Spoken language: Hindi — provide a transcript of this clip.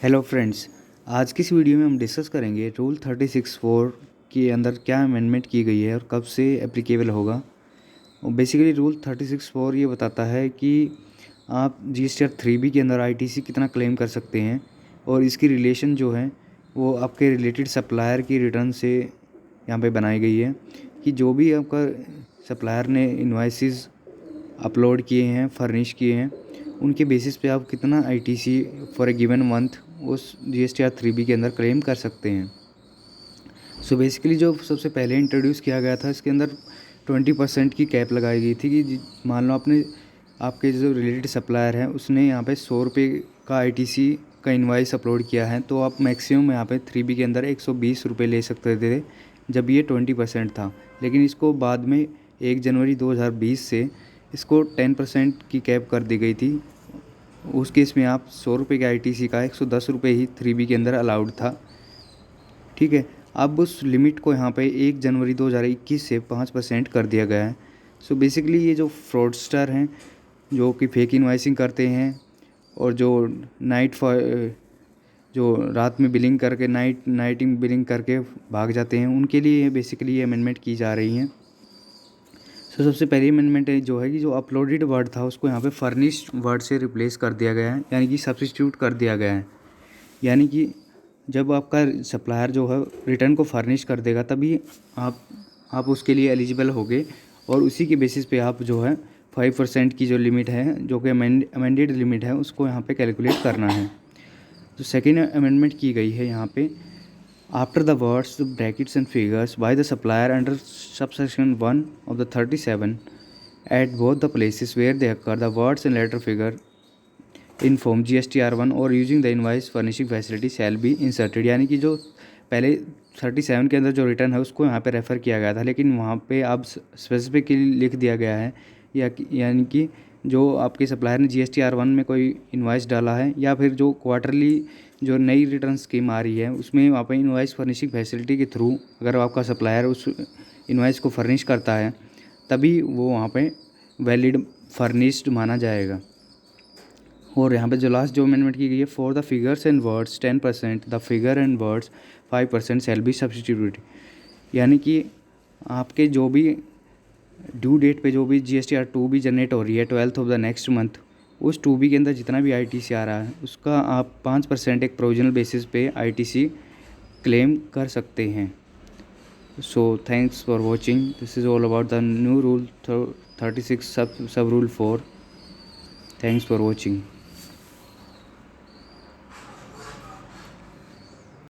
हेलो फ्रेंड्स, आज की इस वीडियो में हम डिस्कस करेंगे रूल 36(4) के अंदर क्या अमेंडमेंट की गई है और कब से एप्लीकेबल होगा। और बेसिकली रूल 36(4) ये बताता है कि आप GSTR 3B के अंदर ITC कितना क्लेम कर सकते हैं और इसकी रिलेशन जो है वो आपके रिलेटेड सप्लायर की रिटर्न से यहाँ पे बनाई गई है कि जो भी आपका सप्लायर ने इन्वाइसेस अपलोड किए हैं, फर्निश किए हैं, उनके बेसिस पे आप कितना ITC for a given month उस GSTR 3B के अंदर क्लेम कर सकते हैं। सो बेसिकली जो सबसे पहले इंट्रोड्यूस किया गया था, इसके अंदर 20% की कैप लगाई गई थी कि मान लो आपके जो रिलेटेड सप्लायर है उसने यहाँ पे 100 रुपये का ITC का इन्वाइस अपलोड किया है, तो आप मैक्सिमम यहाँ पे 3B के अंदर 120 रुपये ले सकते थे जब ये 20% था। लेकिन इसको बाद में 1 जनवरी 2020 से इसको 10% की कैप कर दी गई थी। उस केस में आप 100 रुपये के ITC का 110 रुपये ही 3B के अंदर अलाउड था। ठीक है, अब उस लिमिट को यहाँ पे 1 जनवरी 2021 से 5% कर दिया गया है। सो बेसिकली ये जो फ्रॉडस्टर हैं जो कि फेक इनवाइसिंग करते हैं और जो जो रात में बिलिंग करके नाइटिंग बिलिंग करके भाग जाते हैं, उनके लिए बेसिकली ये अमेंडमेंट की जा रही हैं। सो सबसे पहली अमेंडमेंट जो है कि जो अपलोडेड वर्ड था उसको यहाँ पे फर्निश्ड वर्ड से रिप्लेस कर दिया गया है, यानी कि सब्स्टिट्यूट कर दिया गया है। यानी कि जब आपका सप्लायर जो है रिटर्न को फर्निश कर देगा तभी आप उसके लिए एलिजिबल होगे और उसी के बेसिस पे आप जो है 5% की जो लिमिट है, जो कि अमेंडेड लिमिट है, उसको यहाँ पे कैलकुलेट करना है। तो सेकेंड अमेंडमेंट की गई है यहाँ पे, after the words brackets and figures by the supplier under subsection 1 of the 37 at both the places where they occur the words and letter figure in form GSTR 1 और using the invoice furnishing facility shall be inserted. यानी कि जो पहले 37 के अंदर जो रिटर्न है उसको यहाँ पे रेफ़र किया गया था, लेकिन वहाँ पे अब स्पेसिफिकली लिख दिया गया है यानी कि जो आपके सप्लायर ने GSTR 1 में कोई इनवाइस डाला है या फिर जो क्वार्टरली जो नई रिटर्न स्कीम आ रही है उसमें वहाँ पे इनवाइस फर्निशिंग फैसिलिटी के थ्रू अगर आपका सप्लायर उस इनवाइस को फर्निश करता है तभी वो वहाँ पे वैलिड फर्निश्ड माना जाएगा। और यहाँ पे जो लास्ट जो अमेंडमेंट की गई है, for the figures and words 10%, the figure and words 5% shall be substituted. यानी कि आपके जो भी ड्यू डेट पे जो भी GSTR 2B जनरेट हो रही है 12th of the next month, उस 2B के अंदर जितना भी ITC आ रहा है उसका आप 5% एक प्रोविजनल बेसिस पे ITC क्लेम कर सकते हैं। So thanks for watching, this is all about the new rule 36 सब रूल 4। Thanks for watching.